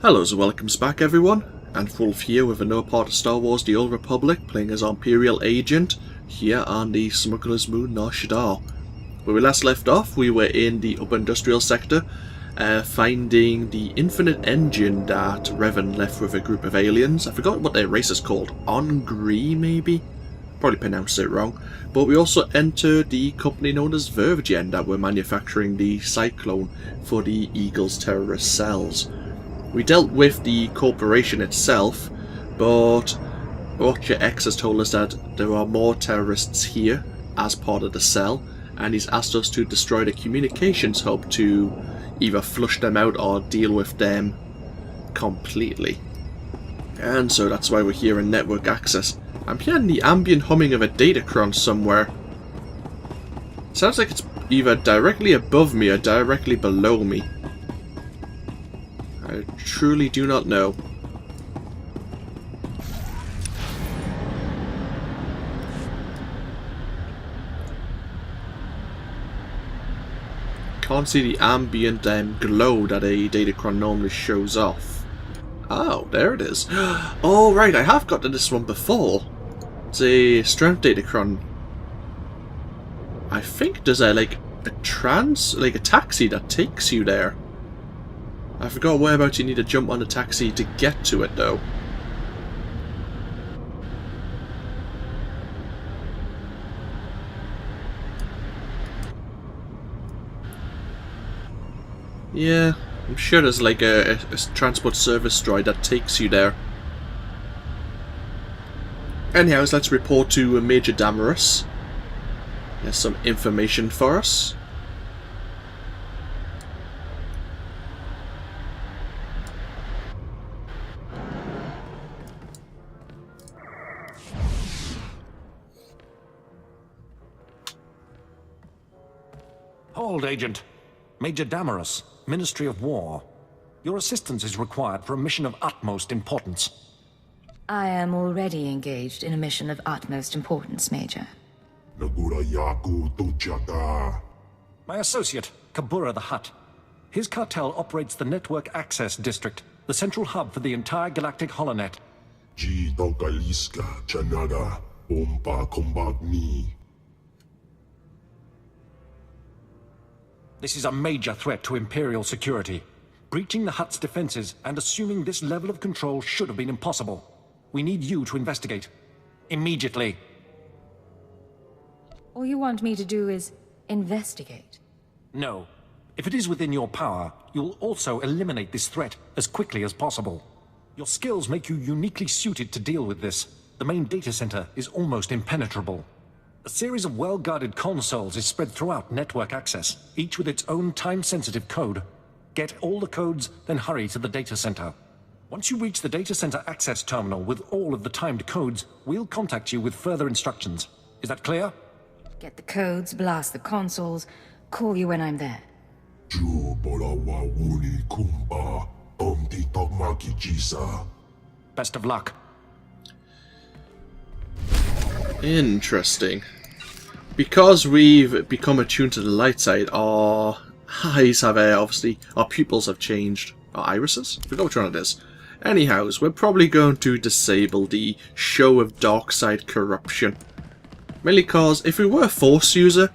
Hello and welcome back everyone, AnthWolf here with another part of Star Wars The Old Republic, playing as our Imperial agent here on the smuggler's moon SWTOR. Where we last left off, we were in the upper industrial sector, finding the infinite engine that Revan left with a group of aliens. I forgot what their race is called, Ongri maybe? Probably pronounced it wrong. But we also entered the company known as Vergen that were manufacturing the Cyclone for the Eagle's terrorist cells. We dealt with the corporation itself, but Watcher X has told us that there are more terrorists here as part of the cell, and he's asked us to destroy the communications hub to either flush them out or deal with them completely. And so that's why we're here in network access. I'm hearing the ambient humming of a datacron somewhere. Sounds like it's either directly above me or directly below me. I truly do not know. Can't see the ambient glow that a datacron normally shows off. Oh, there it is. Oh right, I have got to this one before. It's a strength datacron. I think there's a like a taxi that takes you there. I forgot whereabouts you need to jump on a taxi to get to it though. Yeah, I'm sure there's like a transport service droid that takes you there. Anyways, let's report to Major Damaris. There's some information for us. Hold, Agent. Major Damaris, Ministry of War. Your assistance is required for a mission of utmost importance. I am already engaged in a mission of utmost importance, Major. My associate, Kabura the Hutt. His cartel operates the Network Access District, the central hub for the entire galactic holonet. This is a major threat to Imperial security. Breaching the Hutt's defenses and assuming this level of control should have been impossible. We need you to investigate. Immediately. All you want me to do is investigate? No. If it is within your power, you'll also eliminate this threat as quickly as possible. Your skills make you uniquely suited to deal with this. The main data center is almost impenetrable. A series of well-guarded consoles is spread throughout network access, each with its own time-sensitive code. Get all the codes, then hurry to the data center. Once you reach the data center access terminal with all of the timed codes, we'll contact you with further instructions. Is that clear? Get the codes, blast the consoles, call you when I'm there. Best of luck. Interesting. Because we've become attuned to the light side, our eyes have obviously, our pupils have changed. Our irises? I forgot which one it is. Anyhows, we're probably going to disable the show of dark side corruption. Mainly because if we were a Force user,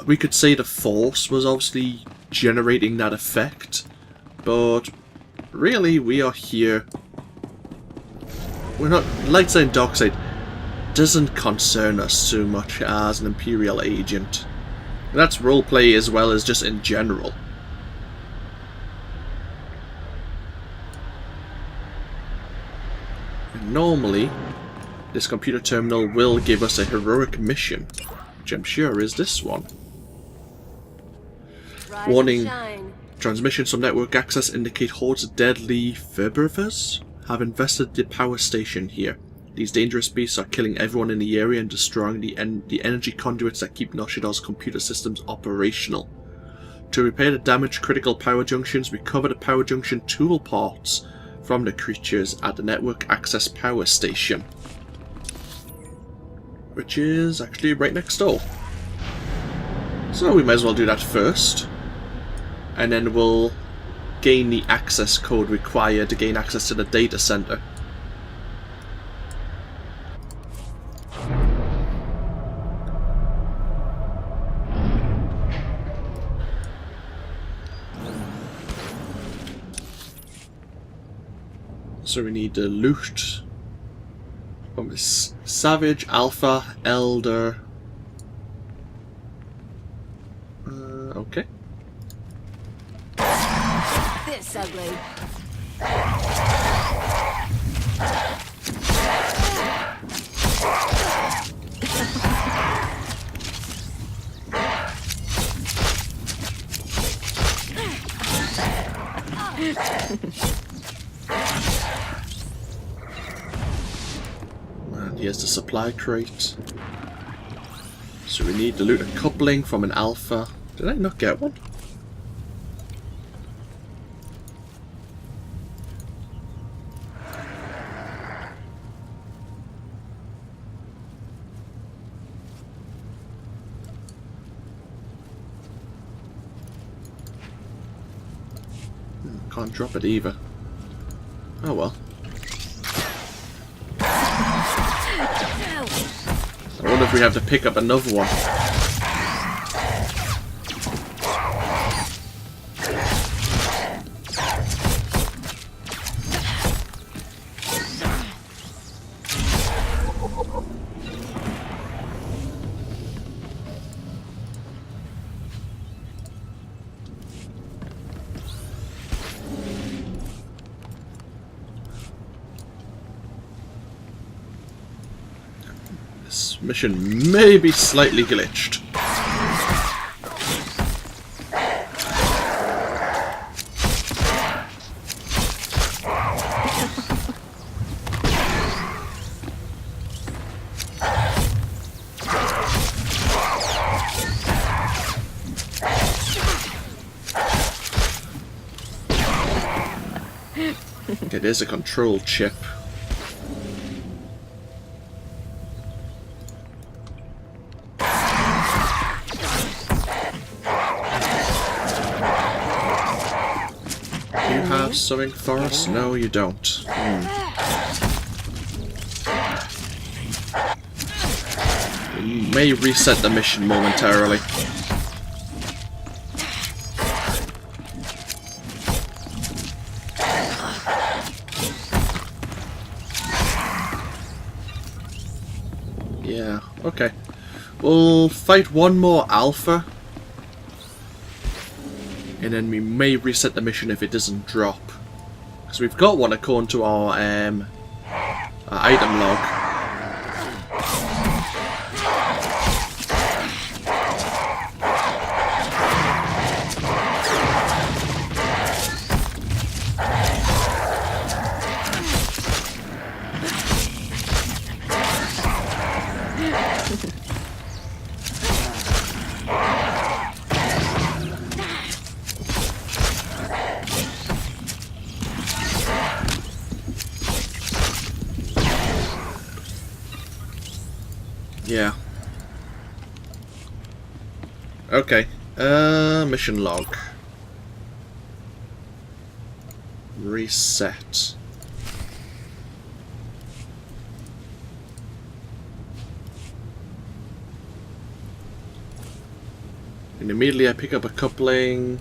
we could say the Force was obviously generating that effect. But really, we are here. We're not. Light side and dark side doesn't concern us so much as an Imperial agent. And that's roleplay as well as just in general. And normally, this computer terminal will give us a heroic mission, which I'm sure is this one. Warning, transmissions from network access indicate hordes of deadly Verbervers have invested the power station here. These dangerous beasts are killing everyone in the area and destroying the energy conduits that keep SWTOR's computer systems operational. To repair the damaged critical power junctions, recover the power junction tool parts from the creatures at the network access power station, which is actually right next door. So we might as well do that first, and then we'll gain the access code required to gain access to the data center. So we need the loot. What was Savage, Alpha, Elder. Okay. This ugly. And here's the supply crate. So we need to loot a coupling from an Alpha. Did I not get one? Can't drop it either. Oh well. I wonder if we have to pick up another one. This mission may be slightly glitched. It is a control chip. You have something for us? No, you don't. We may reset the mission momentarily. Yeah, okay. We'll fight one more Alpha. And then we may reset the mission if it doesn't drop. Because we've got one according to our item log. Yeah. Okay. Mission log. Reset. And immediately I pick up a coupling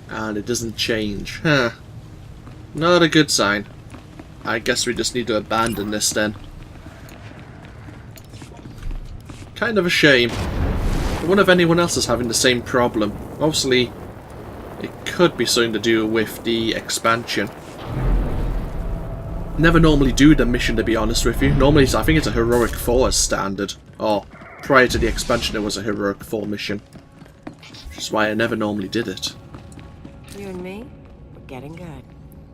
and it doesn't change. Huh. Not a good sign. I guess we just need to abandon this then. Kind of a shame. I wonder if anyone else is having the same problem. Obviously, it could be something to do with the expansion. Never normally do the mission, to be honest with you. Normally, I think it's a Heroic 4 as standard. Or, prior to the expansion, it was a Heroic 4 mission. Which is why I never normally did it. You and me, we're getting good.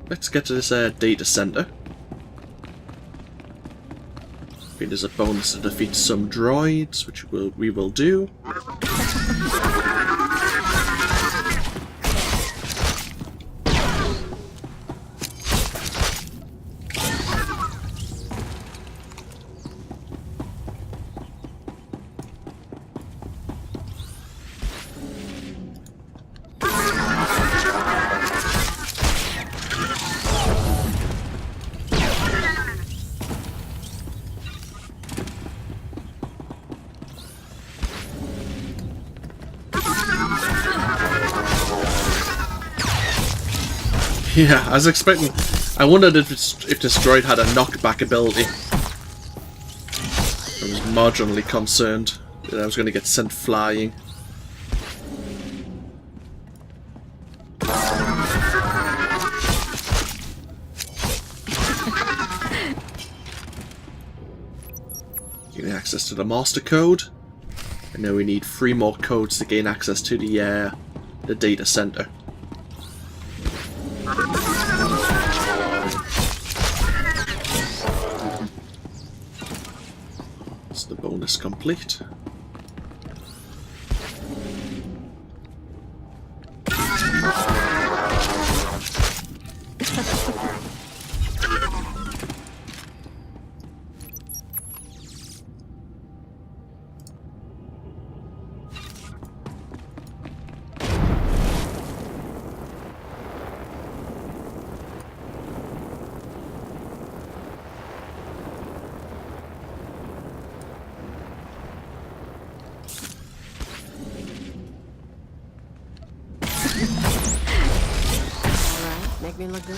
Let's get to this data center. I think there's a bonus to defeat some droids, which we will do. Yeah, I was expecting... I wondered if this droid had a knockback ability. I was marginally concerned that I was going to get sent flying. Getting access to the master code. And now we need 3 more codes to gain access to the data center. Is the bonus complete? Make me look good.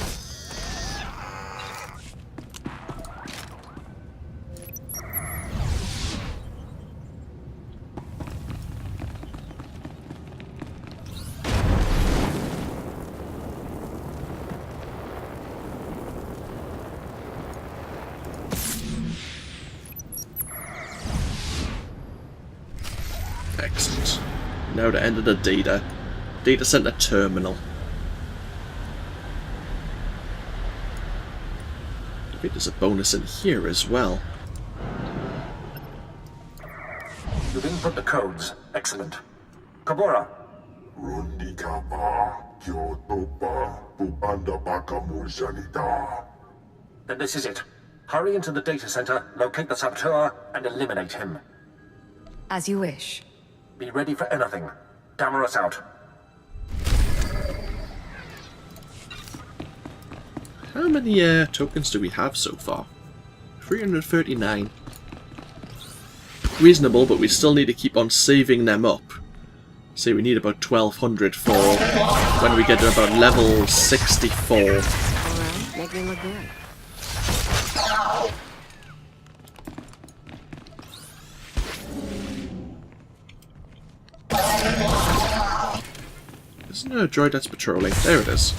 Excellent. Now to enter the data center terminal. I think there's a bonus in here as well. You've input the codes. Excellent. Kabura. Then this is it. Hurry into the data center, locate the Saboteur, and eliminate him. As you wish. Be ready for anything. Damaris out. How many tokens do we have so far? 339. Reasonable, but we still need to keep on saving them up. Say we need about 1200 for when we get to about level 64. Alright, make me look good. Isn't there a droid that's patrolling? There it is.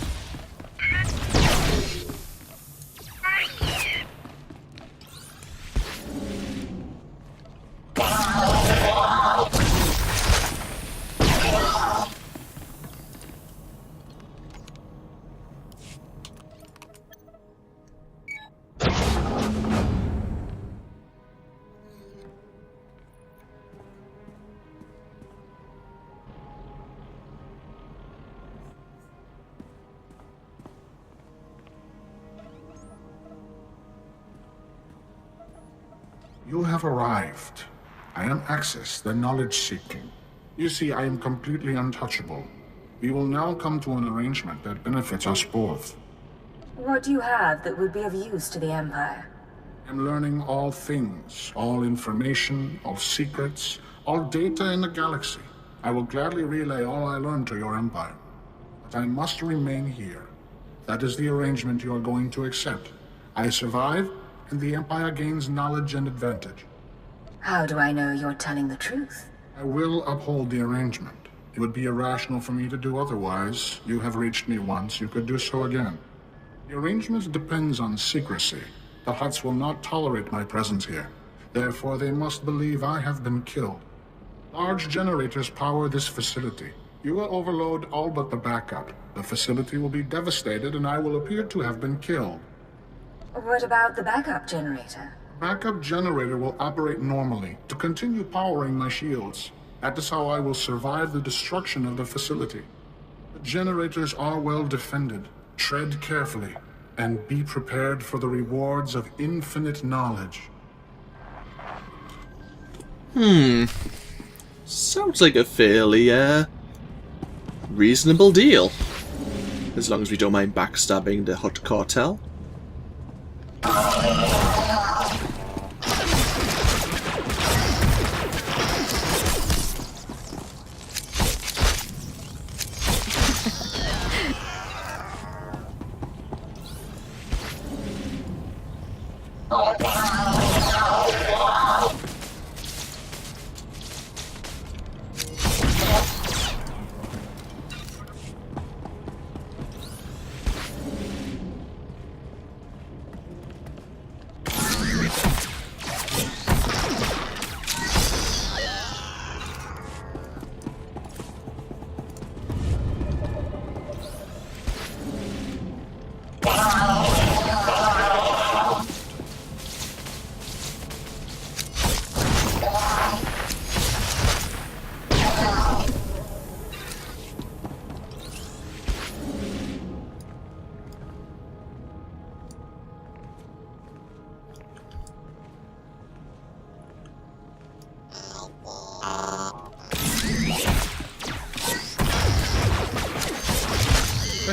You have arrived. I am Axis, the knowledge-seeking. You see, I am completely untouchable. We will now come to an arrangement that benefits us both. What do you have that would be of use to the Empire? I am learning all things, all information, all secrets, all data in the galaxy. I will gladly relay all I learn to your Empire. But I must remain here. That is the arrangement you are going to accept. I survive, and the Empire gains knowledge and advantage. How do I know you're telling the truth? I will uphold the arrangement. It would be irrational for me to do otherwise. You have reached me once, you could do so again. The arrangement depends on secrecy. The Hutts will not tolerate my presence here. Therefore, they must believe I have been killed. Large generators power this facility. You will overload all but the backup. The facility will be devastated and I will appear to have been killed. What about the backup generator? Backup generator will operate normally to continue powering my shields. That is how I will survive the destruction of the facility. The generators are well defended. Tread carefully and be prepared for the rewards of infinite knowledge. Sounds like a fairly, reasonable deal. As long as we don't mind backstabbing the Hutt cartel.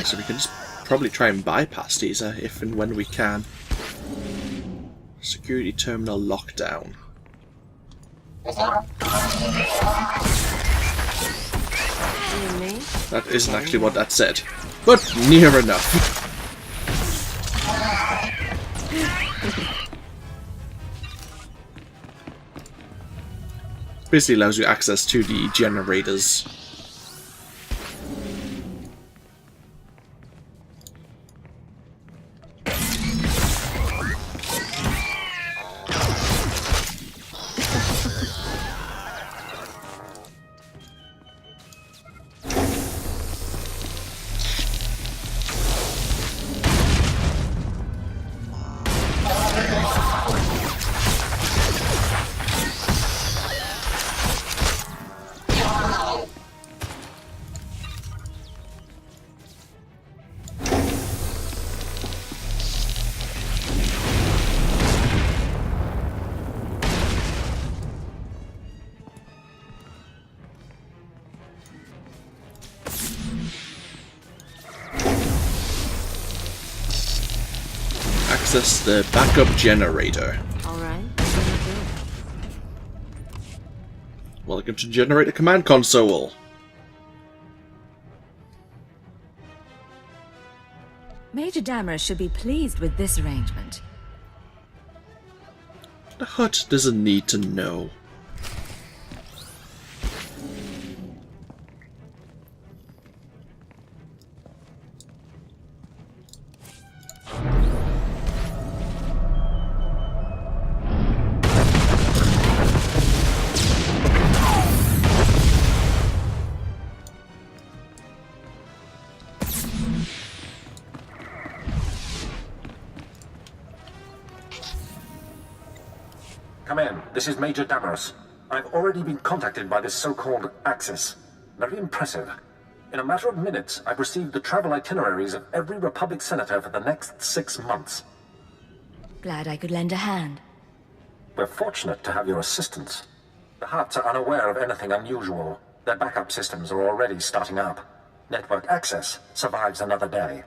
So we can just probably try and bypass these if and when we can. Security terminal lockdown. That isn't actually what that said, but near enough. Basically allows you access to the generators. Access the backup generator. Alright. Welcome to Generator Command Console. Major Damaris should be pleased with this arrangement. The Hutt doesn't need to know. Come in. This is Major Damaris. I've already been contacted by this so-called Axis. Very impressive. In a matter of minutes, I've received the travel itineraries of every Republic senator for the next 6 months. Glad I could lend a hand. We're fortunate to have your assistance. The Hutts are unaware of anything unusual. Their backup systems are already starting up. Network access survives another day.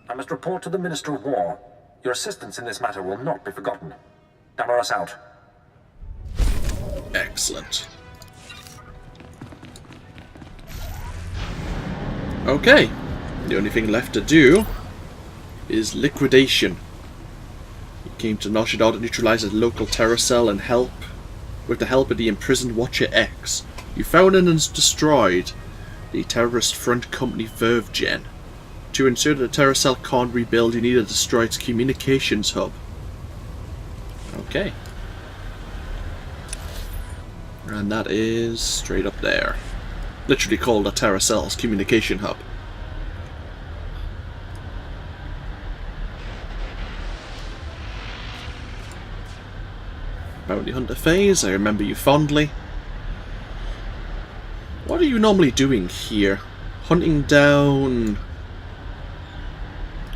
I must report to the Minister of War. Your assistance in this matter will not be forgotten. Damaris out. Excellent. Okay, the only thing left to do is liquidation. You came to Nar Shaddaa to neutralize a local terror cell and with the help of the imprisoned Watcher X. You found and destroyed the terrorist front company Vergen. To ensure that the terror cell can't rebuild, you need to destroy its communications hub. Okay. And that is straight up there. Literally called a Terra Cell's communication hub. Bounty Hunter phase, I remember you fondly. What are you normally doing here? Hunting down...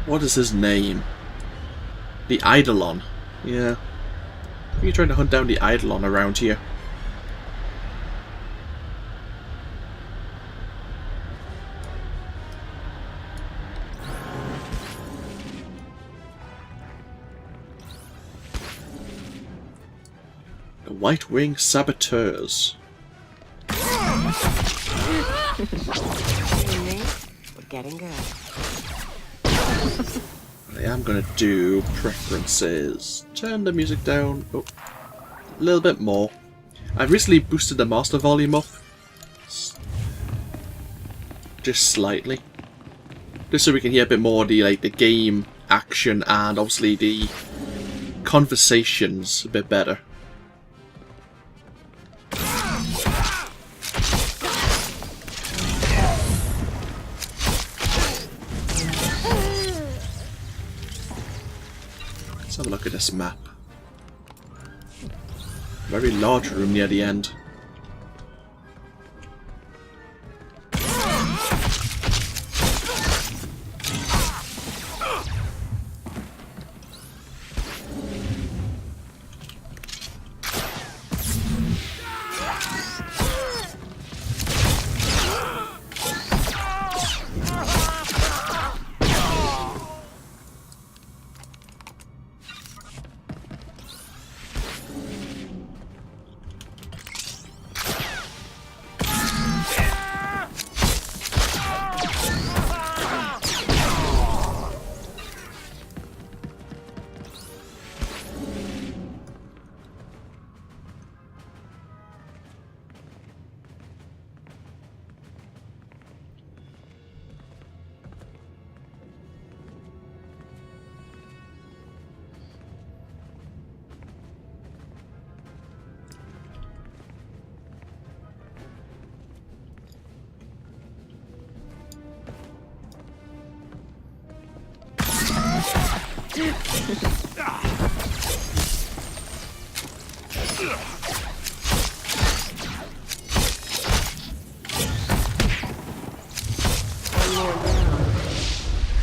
What is his name? The Eidolon. Yeah. Are you trying to hunt down the Eidolon around here? The White Wing Saboteurs. We're getting good. I am going to do preferences. Turn the music down a little bit more. I've recently boosted the master volume up. Just slightly. Just so we can hear a bit more of the game action and obviously the conversations a bit better. Let's have a look at this map. Very large room near the end.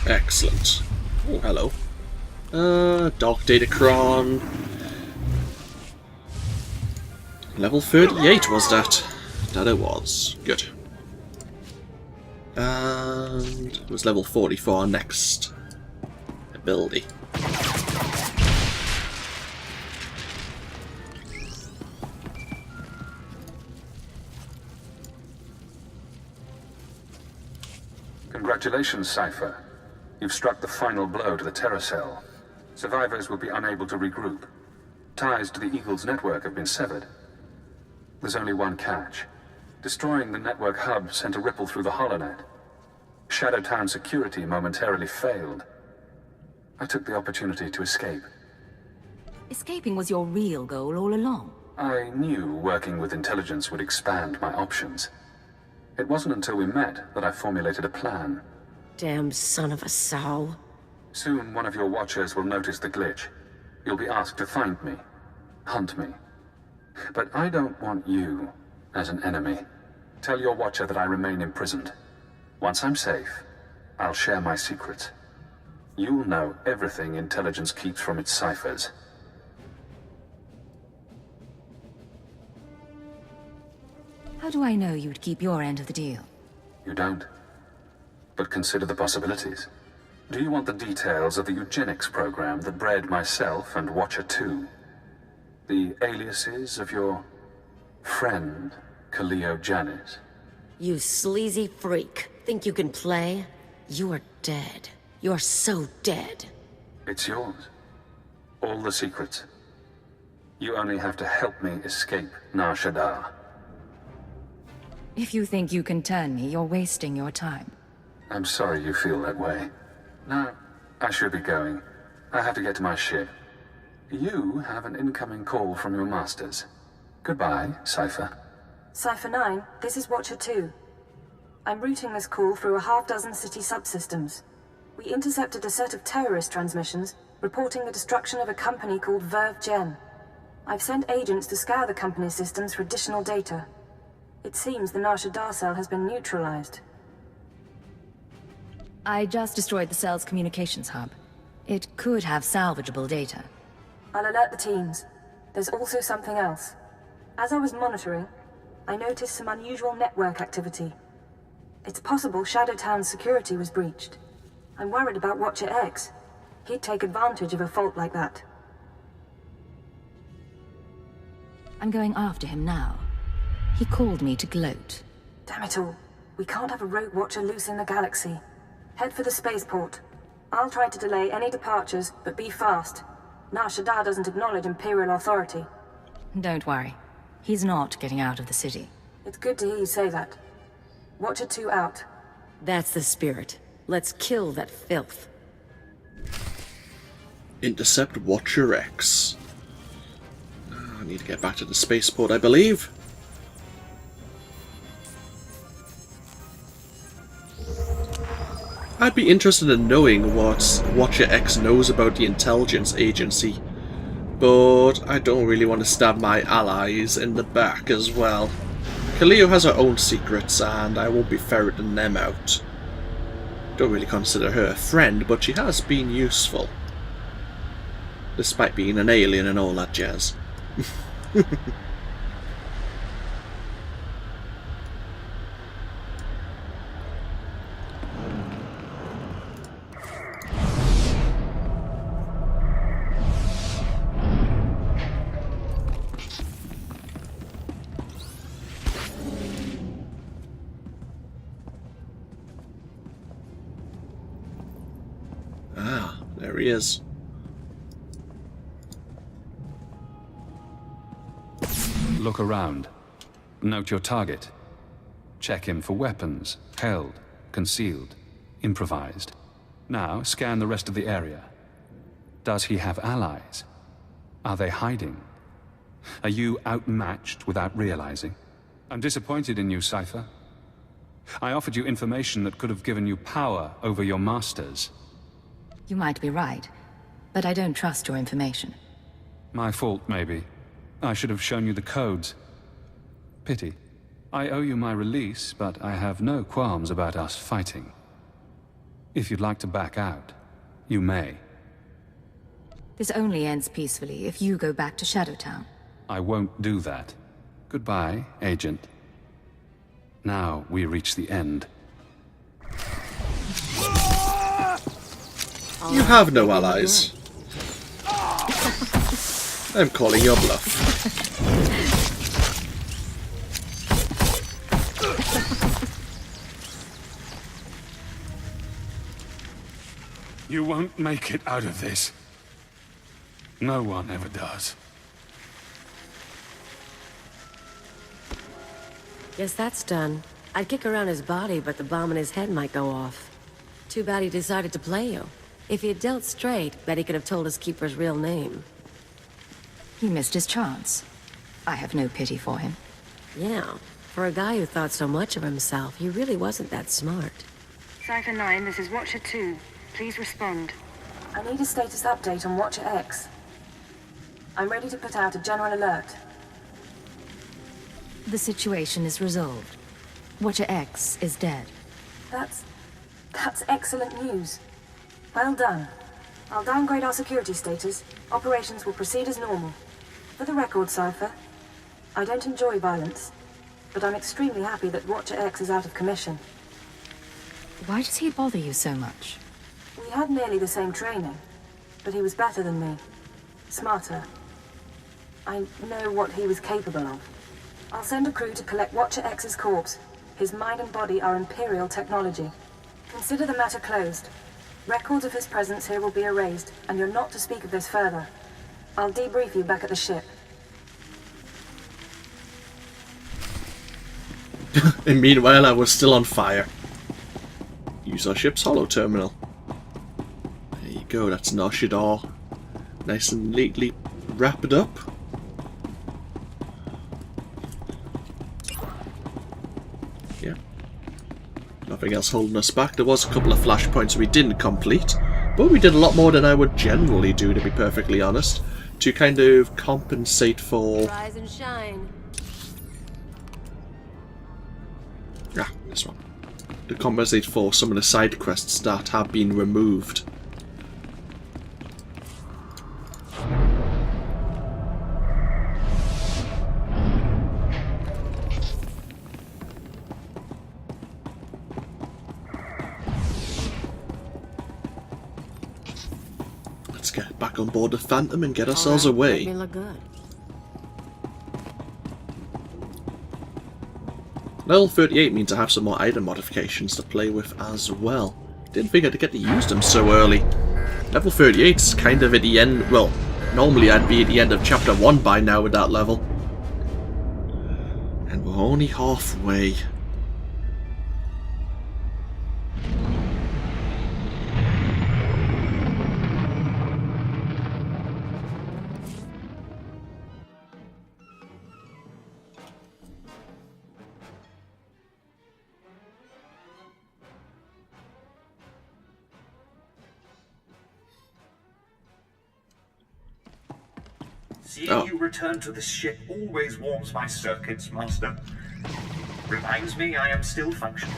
Excellent. Oh, hello. Dark Datacron. Level 38 was that? That it was. Good. And it was level 40 for our next ability. Congratulations, Cypher. You've struck the final blow to the Terror Cell. Survivors will be unable to regroup. Ties to the Eagle's network have been severed. There's only one catch. Destroying the network hub sent a ripple through the holonet. Shadowtown security momentarily failed. I took the opportunity to escape. Escaping was your real goal all along. I knew working with intelligence would expand my options. It wasn't until we met that I formulated a plan. Damn son of a sow. Soon one of your watchers will notice the glitch. You'll be asked to find me, hunt me. But I don't want you as an enemy. Tell your watcher that I remain imprisoned. Once I'm safe, I'll share my secrets. You'll know everything intelligence keeps from its ciphers. How do I know you'd keep your end of the deal? You don't. But consider the possibilities. Do you want the details of the eugenics program that bred myself and Watcher 2? The aliases of your friend, Darth Jadus? You sleazy freak. Think you can play? You are dead. You're so dead. It's yours. All the secrets. You only have to help me escape Nar Shaddaa. If you think you can turn me, you're wasting your time. I'm sorry you feel that way. Now, I should be going. I have to get to my ship. You have an incoming call from your masters. Goodbye, Cypher. Cypher 9, this is Watcher 2. I'm routing this call through a half-dozen city subsystems. We intercepted a set of terrorist transmissions reporting the destruction of a company called Verve Gen. I've sent agents to scour the company's systems for additional data. It seems the Nar Shaddaa cell has been neutralized. I just destroyed the cell's communications hub. It could have salvageable data. I'll alert the teams. There's also something else. As I was monitoring, I noticed some unusual network activity. It's possible Shadowtown's security was breached. I'm worried about Watcher X. He'd take advantage of a fault like that. I'm going after him now. He called me to gloat. Damn it all. We can't have a rogue Watcher loose in the galaxy. Head for the spaceport. I'll try to delay any departures, but be fast. Nar Shaddaa doesn't acknowledge Imperial authority. Don't worry. He's not getting out of the city. It's good to hear you say that. Watcher 2 out. That's the spirit. Let's kill that filth. Intercept Watcher X. I need to get back to the spaceport, I believe. I'd be interested in knowing what Watcher X knows about the intelligence agency, but I don't really want to stab my allies in the back as well. Kaleo has her own secrets, and I won't be ferreting them out. Don't really consider her a friend, but she has been useful. Despite being an alien and all that jazz. Ah, there he is. Look around. Note your target. Check him for weapons, held, concealed, improvised. Now scan the rest of the area. Does he have allies? Are they hiding? Are you outmatched without realizing? I'm disappointed in you, Cypher. I offered you information that could have given you power over your masters. You might be right, but I don't trust your information. My fault, maybe. I should have shown you the codes. Pity. I owe you my release, but I have no qualms about us fighting. If you'd like to back out, you may. This only ends peacefully if you go back to Shadowtown. I won't do that. Goodbye, Agent. Now we reach the end. You have no allies. I'm calling your bluff. You won't make it out of this. No one ever does. Guess that's done. I'd kick around his body, but the bomb in his head might go off. Too bad he decided to play you. If he had dealt straight, bet he could have told his keeper's real name. He missed his chance. I have no pity for him. Yeah, for a guy who thought so much of himself, he really wasn't that smart. Cypher 9, this is Watcher 2. Please respond. I need a status update on Watcher X. I'm ready to put out a general alert. The situation is resolved. Watcher X is dead. That's excellent news. Well done. I'll downgrade our security status. Operations will proceed as normal. For the record, Cypher, I don't enjoy violence, but I'm extremely happy that Watcher X is out of commission. Why does he bother you so much? We had nearly the same training, but he was better than me. Smarter. I know what he was capable of. I'll send a crew to collect Watcher X's corpse. His mind and body are Imperial technology. Consider the matter closed. Records of his presence here will be erased, and you're not to speak of this further. I'll debrief you back at the ship. And meanwhile, I was still on fire. Use our ship's holo terminal. There you go, that's Nar Shaddaa. Nice and neatly wrapped up. Yeah. Nothing else holding us back. There was a couple of flashpoints we didn't complete, but we did a lot more than I would generally do, to be perfectly honest, to kind of compensate for... Rise and shine. Ah, this one. To compensate for some of the side quests that have been removed. Let's get back on board the Phantom and get ourselves away. Make me look good. Level 38 means I have some more item modifications to play with as well. Didn't think I'd get to use them so early. Level 38's kind of at the end. Well, normally I'd be at the end of chapter 1 by now with that level. And we're only halfway. Seeing you return to this ship always warms my circuits, Master. Reminds me I am still functioning.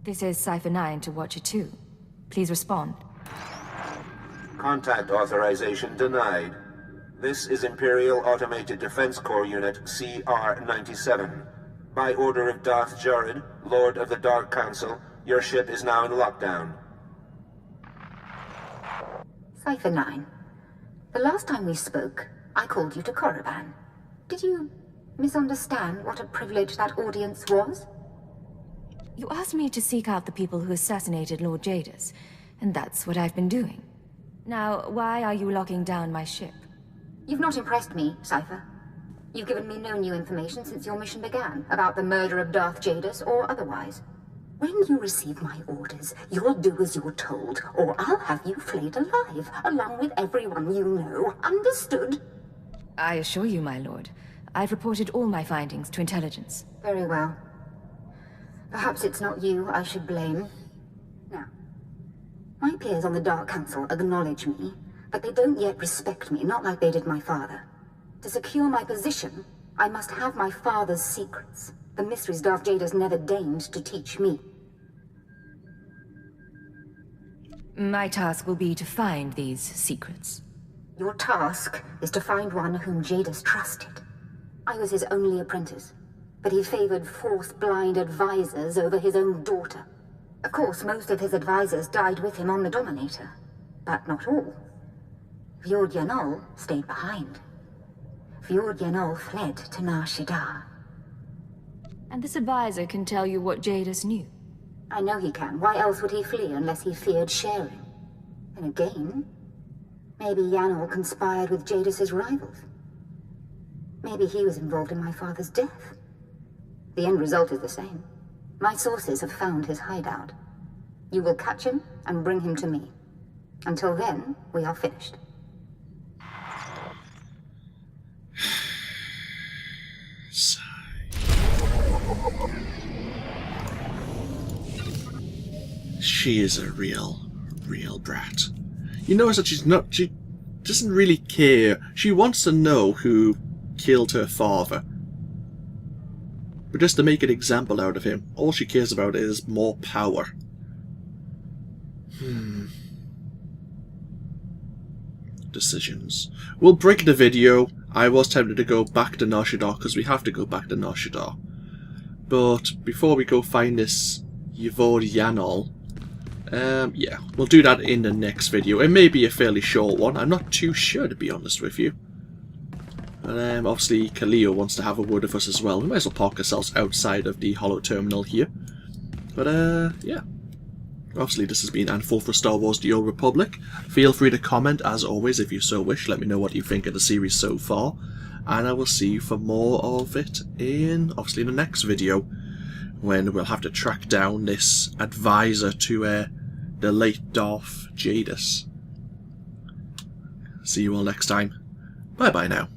This is Cipher 9 to Watcher 2. Please respond. Contact authorization denied. This is Imperial Automated Defense Corps Unit CR-97. By order of Darth Jadus, Lord of the Dark Council, your ship is now in lockdown. Cipher 9. The last time we spoke, I called you to Korriban. Did you misunderstand what a privilege that audience was? You asked me to seek out the people who assassinated Lord Jadus, and that's what I've been doing. Now, why are you locking down my ship? You've not impressed me, Cipher. You've given me no new information since your mission began, about the murder of Darth Jadus or otherwise. When you receive my orders, you'll do as you're told, or I'll have you flayed alive, along with everyone you know. Understood? I assure you, my lord. I've reported all my findings to intelligence. Very well. Perhaps it's not you I should blame. Now, my peers on the Dark Council acknowledge me, but they don't yet respect me, not like they did my father. To secure my position, I must have my father's secrets. The mysteries Darth Jadus never deigned to teach me. My task will be to find these secrets. Your task is to find one whom Jadus trusted. I was his only apprentice, but he favored Force-blind advisors over his own daughter. Of course, most of his advisors died with him on the Dominator, but not all. Fjord Yanol stayed behind. Fjord Yanol fled to Nar Shaddaa. And this advisor can tell you what Jadus knew. I know he can. Why else would he flee unless he feared sharing? And again, maybe Yanol conspired with Jadus's rivals. Maybe he was involved in my father's death. The end result is the same. My sources have found his hideout. You will catch him and bring him to me. Until then, we are finished. She is a real brat. You notice that she doesn't really care. She wants to know who killed her father. But just to make an example out of him, all she cares about is more power. Decisions. We'll break the video. I was tempted to go back to Nar Shaddaa because we have to go back to Nar Shaddaa. But before we go find this Fjord Yanol, yeah, we'll do that in the next video. It may be a fairly short one. I'm not too sure, to be honest with you. And obviously, Khalil wants to have a word with us as well. We might as well park ourselves outside of the Hollow Terminal here. But, yeah. Obviously, this has been AnthWolf for Star Wars The Old Republic. Feel free to comment, as always, if you so wish. Let me know what you think of the series so far. And I will see you for more of it in, obviously, the next video, when we'll have to track down this advisor to the late Darth Jadus. See you all next time. Bye-bye now.